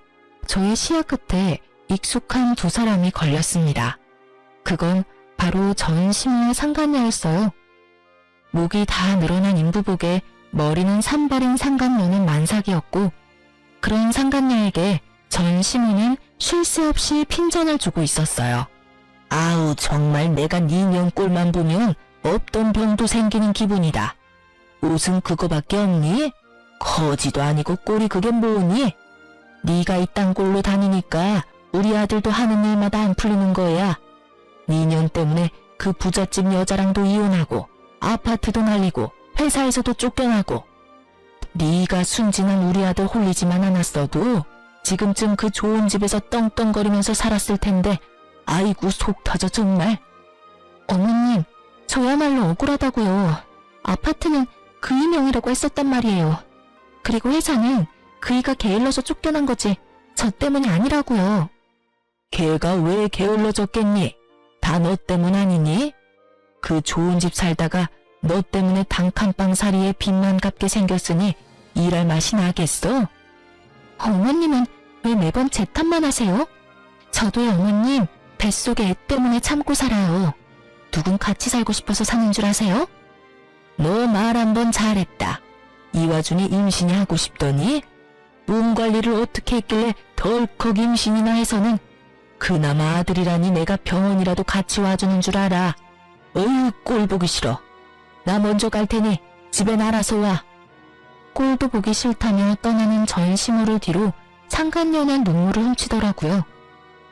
저의 시야 끝에 익숙한 두 사람이 걸렸습니다. 그건 바로 전 시모의 상간녀였어요. 목이 다 늘어난 인부복에 머리는 산발인 상간녀는 만삭이었고 그런 상간녀에게 전 시모는 쉴 새 없이 핀잔을 주고 있었어요. 아우 정말 내가 네 년꼴만 보면 없던 병도 생기는 기분이다. 옷은 그거밖에 없니? 거지도 아니고 꼴이 그게 뭐니? 네가 이딴 꼴로 다니니까 우리 아들도 하는 일마다 안 풀리는 거야. 네 년 때문에 그 부잣집 여자랑도 이혼하고 아파트도 날리고 회사에서도 쫓겨나고 네가 순진한 우리 아들 홀리지만 않았어도 지금쯤 그 좋은 집에서 떵떵거리면서 살았을 텐데 아이고 속 터져 정말. 어머님 저야말로 억울하다고요. 아파트는 그이 명이라고 했었단 말이에요. 그리고 회사는 그이가 게을러서 쫓겨난 거지 저 때문이 아니라고요. 걔가 왜 게을러졌겠니? 다 너 때문 아니니? 그 좋은 집 살다가 너 때문에 단칸방살이에 빚만 갚게 생겼으니 일할 맛이 나겠어? 어머님은 왜 매번 제 탓만 하세요? 저도요 어머님 뱃속에 애 때문에 참고 살아요. 누군 같이 살고 싶어서 사는 줄 아세요? 너 말 한번 잘했다. 이 와중에 임신이 하고 싶더니 몸 관리를 어떻게 했길래 덜컥 임신이나 해서는 그나마 아들이라니 내가 병원이라도 같이 와주는 줄 알아. 어휴, 꼴 보기 싫어. 나 먼저 갈 테니 집엔 알아서 와. 꼴도 보기 싫다며 떠나는 전시모를 뒤로 상간녀는 눈물을 훔치더라고요.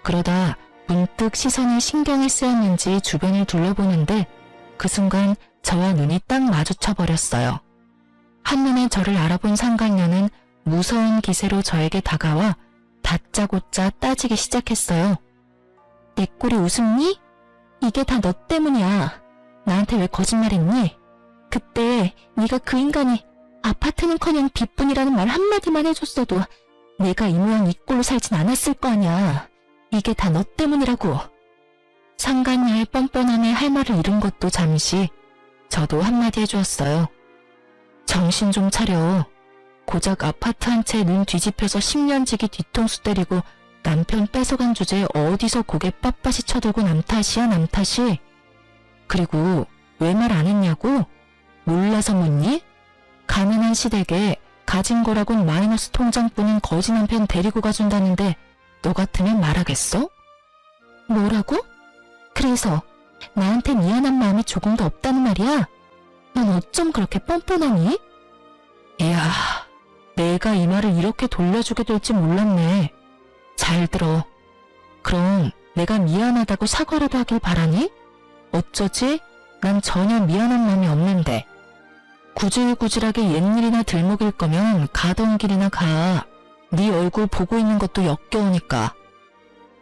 그러다 문득 시선이 신경이 쓰였는지 주변을 둘러보는데 그 순간 저와 눈이 딱 마주쳐버렸어요. 한눈에 저를 알아본 상간녀는 무서운 기세로 저에게 다가와 다짜고짜 따지기 시작했어요. 내 꼴이 우습니? 이게 다 너 때문이야. 나한테 왜 거짓말했니? 그때 네가 그 인간이 아파트는커녕 빚뿐이라는 말 한마디만 해줬어도 내가 이 모양 이 꼴로 살진 않았을 거 아냐. 이게 다 너 때문이라고. 상간녀의 뻔뻔함에 할 말을 잃은 것도 잠시 저도 한마디 해주었어요. 정신 좀 차려. 고작 아파트 한 채 눈 뒤집혀서 10년지기 뒤통수 때리고 남편 뺏어간 주제에 어디서 고개 빳빳이 쳐들고 남 탓이야, 남 탓이. 그리고 왜 말 안 했냐고? 몰라서 묻니? 가난한 시댁에 가진 거라곤 마이너스 통장뿐인 거지 남편 데리고 가준다는데 너 같으면 말하겠어? 뭐라고? 그래서 나한테 미안한 마음이 조금도 없다는 말이야? 넌 어쩜 그렇게 뻔뻔하니? 이야, 내가 이 말을 이렇게 돌려주게 될지 몰랐네. 잘 들어. 그럼 내가 미안하다고 사과라도 하길 바라니? 어쩌지? 난 전혀 미안한 마음이 없는데. 구질구질하게 옛일이나 들먹일 거면 가던 길이나 가. 네 얼굴 보고 있는 것도 역겨우니까.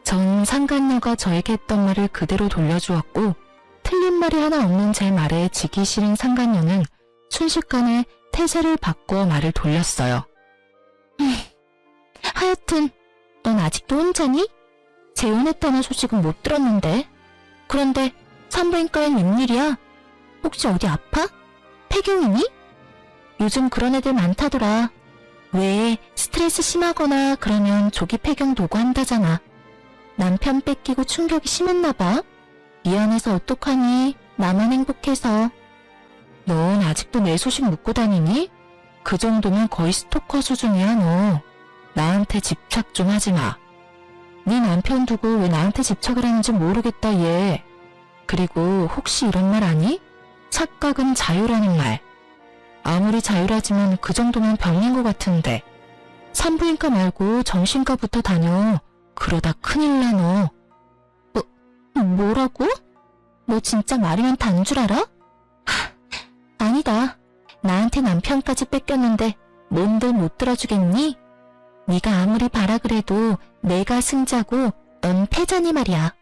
전 상간녀가 저에게 했던 말을 그대로 돌려주었고 틀린 말이 하나 없는 제 말에 지기 싫은 상간녀는 순식간에 태세를 바꾸어 말을 돌렸어요. 하여튼 넌 아직도 혼자니? 재혼했다는 소식은 못 들었는데. 그런데 산부인과엔 웬일이야? 혹시 어디 아파? 폐경이니? 요즘 그런 애들 많다더라. 왜 스트레스 심하거나 그러면 조기 폐경 도구 한다잖아. 남편 뺏기고 충격이 심했나 봐. 미안해서 어떡하니? 나만 행복해서. 넌 아직도 내 소식 묻고 다니니? 그 정도면 거의 스토커 수준이야 너. 나한테 집착 좀 하지 마. 네 남편 두고 왜 나한테 집착을 하는지 모르겠다 얘. 그리고 혹시 이런 말 아니? 착각은 자유라는 말. 아무리 자유라지만 그 정도면 병인 것 같은데. 산부인과 말고 정신과부터 다녀. 그러다 큰일 나 너. 뭐라고? 너 진짜 말이면 단 줄 알아? 아니다. 나한테 남편까지 뺏겼는데 뭔들 못 들어주겠니? 네가 아무리 바라 그래도 내가 승자고 넌 패자니 말이야.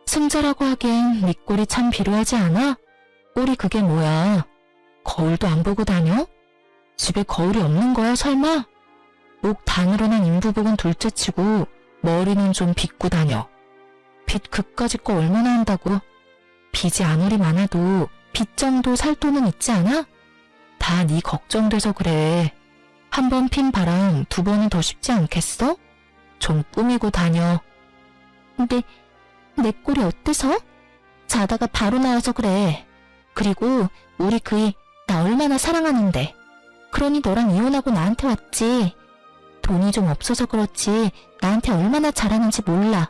승자라고 하기엔 네 꼴이 참 비루하지 않아? 꼴이 그게 뭐야? 거울도 안 보고 다녀? 집에 거울이 없는 거야 설마? 목 다 늘어난 인부복은 둘째치고 머리는 좀 빗고 다녀. 빚 그까짓 거 얼마나 한다고? 빚이 아무리 많아도 빚 정도 살 돈은 있지 않아? 다 네 걱정돼서 그래. 한 번 핀 바람 두 번은 더 쉽지 않겠어? 좀 꾸미고 다녀. 근데 내 꼴이 어때서? 자다가 바로 나와서 그래. 그리고 우리 그이 나 얼마나 사랑하는데. 그러니 너랑 이혼하고 나한테 왔지. 돈이 좀 없어서 그렇지 나한테 얼마나 잘하는지 몰라.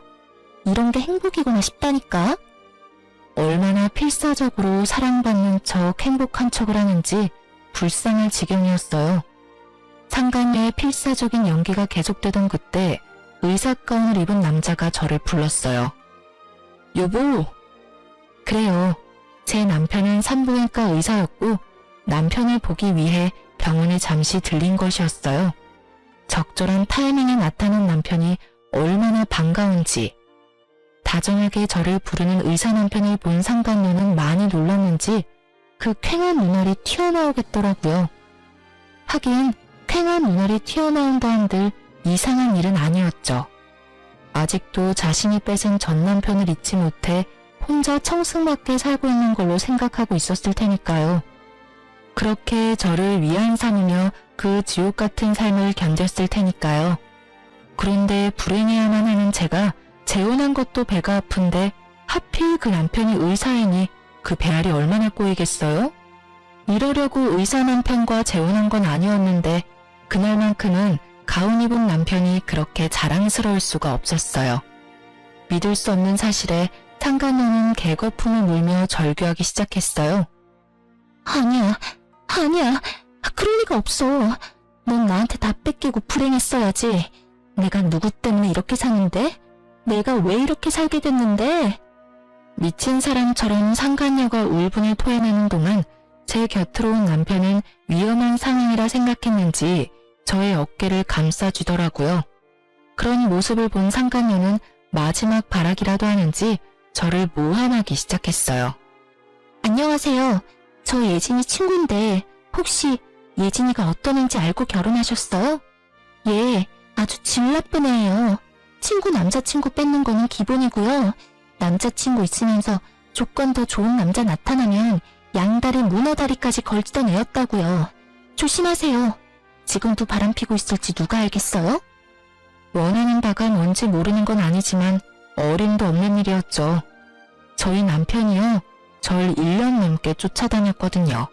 이런 게 행복이구나 싶다니까. 얼마나 필사적으로 사랑받는 척 행복한 척을 하는지 불쌍할 지경이었어요. 상간녀의 필사적인 연기가 계속되던 그때 의사 가운을 입은 남자가 저를 불렀어요. 여보. 그래요. 제 남편은 산부인과 의사였고 남편을 보기 위해 병원에 잠시 들린 것이었어요. 적절한 타이밍에 나타난 남편이 얼마나 반가운지. 다정하게 저를 부르는 의사 남편을 본 상간녀는 많이 놀랐는지 그 퀭한 눈알이 튀어나오겠더라고요. 하긴 퀭한 눈알이 튀어나온다 한들 이상한 일은 아니었죠. 아직도 자신이 뺏은 전 남편을 잊지 못해 혼자 청승맞게 살고 있는 걸로 생각하고 있었을 테니까요. 그렇게 저를 위안 삼으며 그 지옥 같은 삶을 견뎠을 테니까요. 그런데 불행해야만 하는 제가 재혼한 것도 배가 아픈데 하필 그 남편이 의사이니 그 배알이 얼마나 꼬이겠어요? 이러려고 의사 남편과 재혼한 건 아니었는데 그날만큼은 가운 입은 남편이 그렇게 자랑스러울 수가 없었어요. 믿을 수 없는 사실에 상간녀는 개거품을 물며 절규하기 시작했어요. 아니야. 그럴 리가 없어. 넌 나한테 다 뺏기고 불행했어야지. 내가 누구 때문에 이렇게 사는데? 내가 왜 이렇게 살게 됐는데? 미친 사람처럼 상간녀가 울분을 토해내는 동안 제 곁으로 온 남편은 위험한 상황이라 생각했는지 저의 어깨를 감싸주더라고요. 그런 모습을 본 상간녀는 마지막 발악이라도 하는지 저를 모함하기 시작했어요. 안녕하세요. 저 예진이 친구인데 혹시 예진이가 어떤 애인지 알고 결혼하셨어요? 예, 아주 질 나쁜 애예요. 친구 남자친구 뺏는 거는 기본이고요. 남자친구 있으면서 조건 더 좋은 남자 나타나면 양다리 문어다리까지 걸치던 애였다고요. 조심하세요. 지금도 바람피고 있을지 누가 알겠어요? 원하는 바가 뭔지 모르는 건 아니지만 어림도 없는 일이었죠. 저희 남편이요. 절 1년 넘게 쫓아다녔거든요.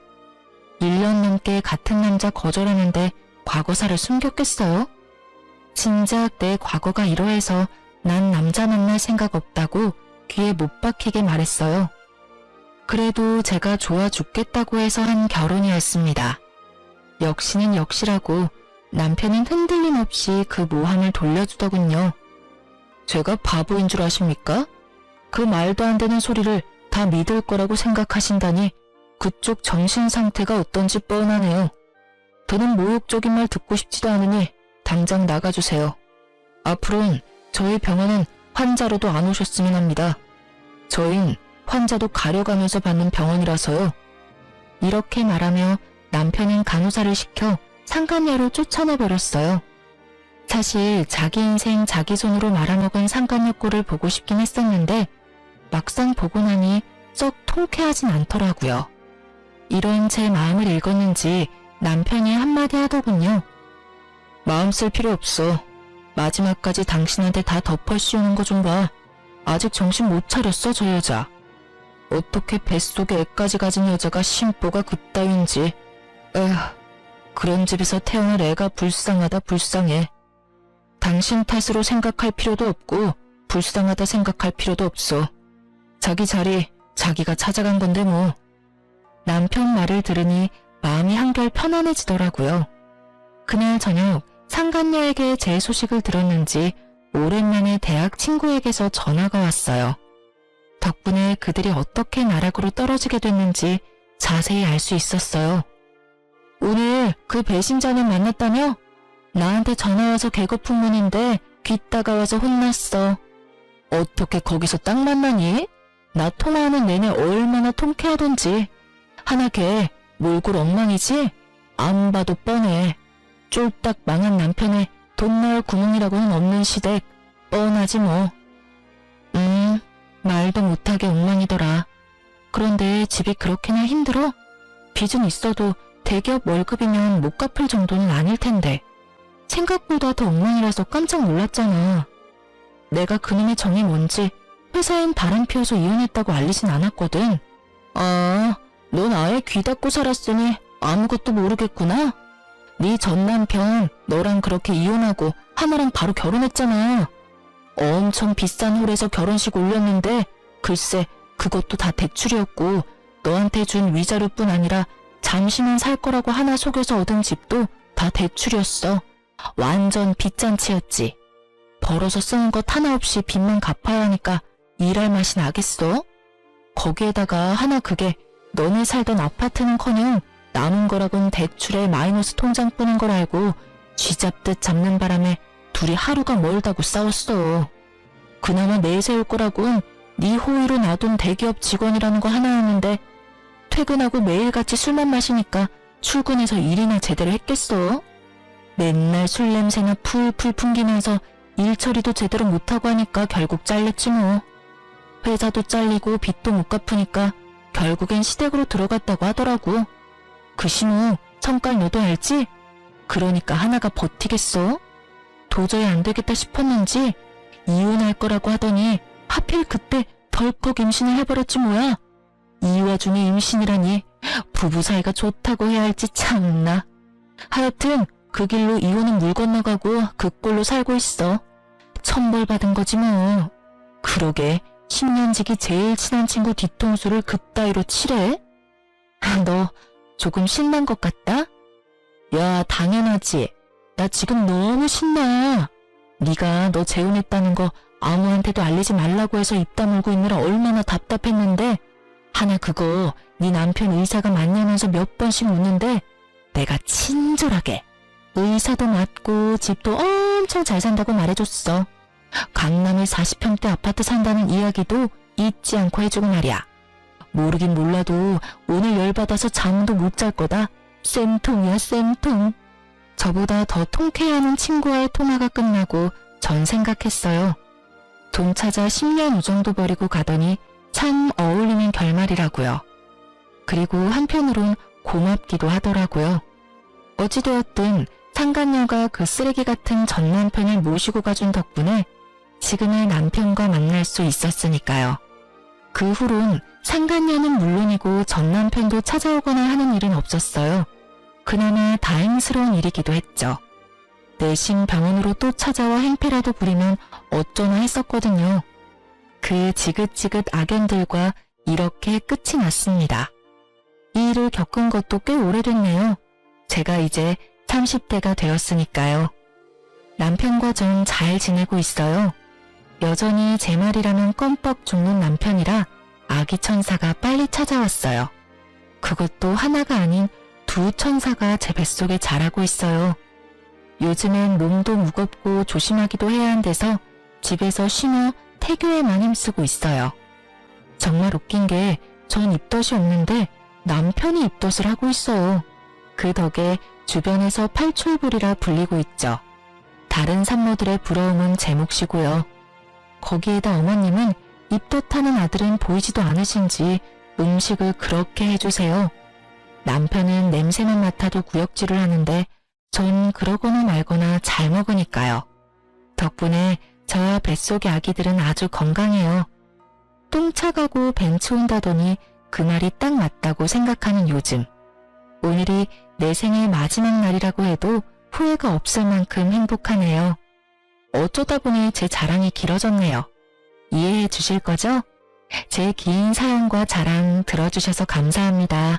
1년 넘게 같은 남자 거절하는데 과거사를 숨겼겠어요? 진작 내 과거가 이러해서 난 남자 만날 생각 없다고 귀에 못 박히게 말했어요. 그래도 제가 좋아 죽겠다고 해서 한 결혼이었습니다. 역시는 역시라고 남편은 흔들림 없이 그 모함을 돌려주더군요. 제가 바보인 줄 아십니까? 그 말도 안 되는 소리를 다 믿을 거라고 생각하신다니 그쪽 정신 상태가 어떤지 뻔하네요. 더는 모욕적인 말 듣고 싶지도 않으니 당장 나가주세요. 앞으로는 저희 병원은 환자로도 안 오셨으면 합니다. 저흰 환자도 가려가면서 받는 병원이라서요. 이렇게 말하며 남편은 간호사를 시켜 상간녀를 쫓아내버렸어요. 사실 자기 인생 자기 손으로 말아먹은 상간녀 꼴을 보고 싶긴 했었는데 막상 보고 나니 썩 통쾌하진 않더라고요. 이런 제 마음을 읽었는지 남편이 한마디 하더군요. 마음 쓸 필요 없어. 마지막까지 당신한테 다 덮어 씌우는 거 좀 봐. 아직 정신 못 차렸어 저 여자. 어떻게 뱃속에 애까지 가진 여자가 심보가 그따윈지. 에휴, 그런 집에서 태어날 애가 불쌍하다 불쌍해. 당신 탓으로 생각할 필요도 없고 불쌍하다 생각할 필요도 없어. 자기 자리 자기가 찾아간 건데 뭐. 남편 말을 들으니 마음이 한결 편안해지더라고요. 그날 저녁 상간녀에게 제 소식을 들었는지 오랜만에 대학 친구에게서 전화가 왔어요. 덕분에 그들이 어떻게 나락으로 떨어지게 됐는지 자세히 알 수 있었어요. 오늘 그 배신자는 만났다며? 나한테 전화와서 개거풍문인데 귀 따가워서 혼났어. 어떻게 거기서 딱 만나니? 나 통화하는 내내 얼마나 통쾌하던지. 하나 걔 몰골 엉망이지? 안 봐도 뻔해. 쫄딱 망한 남편에 돈 나올 구멍이라고는 없는 시댁. 뻔하지 뭐. 말도 못하게 엉망이더라. 그런데 집이 그렇게나 힘들어? 빚은 있어도 대기업 월급이면 못 갚을 정도는 아닐 텐데. 생각보다 더 엉망이라서 깜짝 놀랐잖아. 내가 그놈의 정이 뭔지 회사엔 바람 피워서 이혼했다고 알리진 않았거든. 아, 넌 아예 귀 닫고 살았으니 아무것도 모르겠구나. 네 전 남편 너랑 그렇게 이혼하고 하나랑 바로 결혼했잖아. 엄청 비싼 홀에서 결혼식 올렸는데 글쎄 그것도 다 대출이었고 너한테 준 위자료뿐 아니라 잠시만 살 거라고 하나 속여서 얻은 집도 다 대출이었어. 완전 빚잔치였지. 벌어서 쓰는 것 하나 없이 빚만 갚아야 하니까 일할 맛이 나겠어? 거기에다가 하나 그게 너네 살던 아파트는커녕 남은 거라곤 대출에 마이너스 통장뿐인 걸 알고 쥐잡듯 잡는 바람에 둘이 하루가 멀다고 싸웠어. 그나마 내세울 거라곤 네 호의로 놔둔 대기업 직원이라는 거 하나였는데 퇴근하고 매일같이 술만 마시니까 출근해서 일이나 제대로 했겠어? 맨날 술 냄새나 풀풀 풍기면서 일 처리도 제대로 못하고 하니까 결국 잘렸지 뭐. 회사도 잘리고 빚도 못 갚으니까 결국엔 시댁으로 들어갔다고 하더라고. 그 신우 성깔 너도 알지? 그러니까 하나가 버티겠어? 도저히 안 되겠다 싶었는지 이혼할 거라고 하더니 하필 그때 덜컥 임신을 해버렸지 뭐야. 이 와중에 임신이라니 부부 사이가 좋다고 해야 할지 참나. 하여튼 그 길로 이혼은 물 건너가고 그 꼴로 살고 있어. 천벌 받은 거지 뭐. 그러게 10년지기 제일 친한 친구 뒤통수를 그따위로 치래? 너 조금 신난 것 같다? 야, 당연하지. 나 지금 너무 신나. 네가 너 재혼했다는 거 아무한테도 알리지 말라고 해서 입 다물고 있느라 얼마나 답답했는데 하나 그거 네 남편 의사가 맞냐면서 몇 번씩 묻는데 내가 친절하게 의사도 맞고 집도 엄청 잘 산다고 말해줬어. 강남에 40평대 아파트 산다는 이야기도 잊지 않고 해주고 말이야. 모르긴 몰라도 오늘 열받아서 잠도 못 잘 거다. 쌤통이야 쌤통. 저보다 더 통쾌해하는 친구와의 통화가 끝나고 전 생각했어요. 돈 찾아 10년 우정도 버리고 가더니 참 어울리는 결말이라고요. 그리고 한편으론 고맙기도 하더라고요. 어찌되었든 상간녀가 그 쓰레기 같은 전 남편을 모시고 가준 덕분에 지금의 남편과 만날 수 있었으니까요. 그 후론 상간녀는 물론이고 전 남편도 찾아오거나 하는 일은 없었어요. 그나마 다행스러운 일이기도 했죠. 내심 병원으로 또 찾아와 행패라도 부리면 어쩌나 했었거든요. 그 지긋지긋 악연들과 이렇게 끝이 났습니다. 이 일을 겪은 것도 꽤 오래됐네요. 제가 이제 30대가 되었으니까요. 남편과 전 잘 지내고 있어요. 여전히 제 말이라면 껌뻑 죽는 남편이라 아기 천사가 빨리 찾아왔어요. 그것도 하나가 아닌 두 천사가 제 뱃속에 자라고 있어요. 요즘엔 몸도 무겁고 조심하기도 해야 한데서 집에서 쉬며 태교에만 힘쓰고 있어요. 정말 웃긴 게 전 입덧이 없는데 남편이 입덧을 하고 있어요. 그 덕에 주변에서 팔출불이라 불리고 있죠. 다른 산모들의 부러움은 제 몫이고요. 거기에다 어머님은 입덧하는 아들은 보이지도 않으신지 음식을 그렇게 해주세요. 남편은 냄새만 맡아도 구역질을 하는데 전 그러거나 말거나 잘 먹으니까요. 덕분에 저와 뱃속의 아기들은 아주 건강해요. 똥 차가고 벤츠 온다더니 그 말이 딱 맞다고 생각하는 요즘. 오늘이 내 생의 마지막 날이라고 해도 후회가 없을 만큼 행복하네요. 어쩌다 보니 제 자랑이 길어졌네요. 이해해 주실 거죠? 제 긴 사연과 자랑 들어주셔서 감사합니다.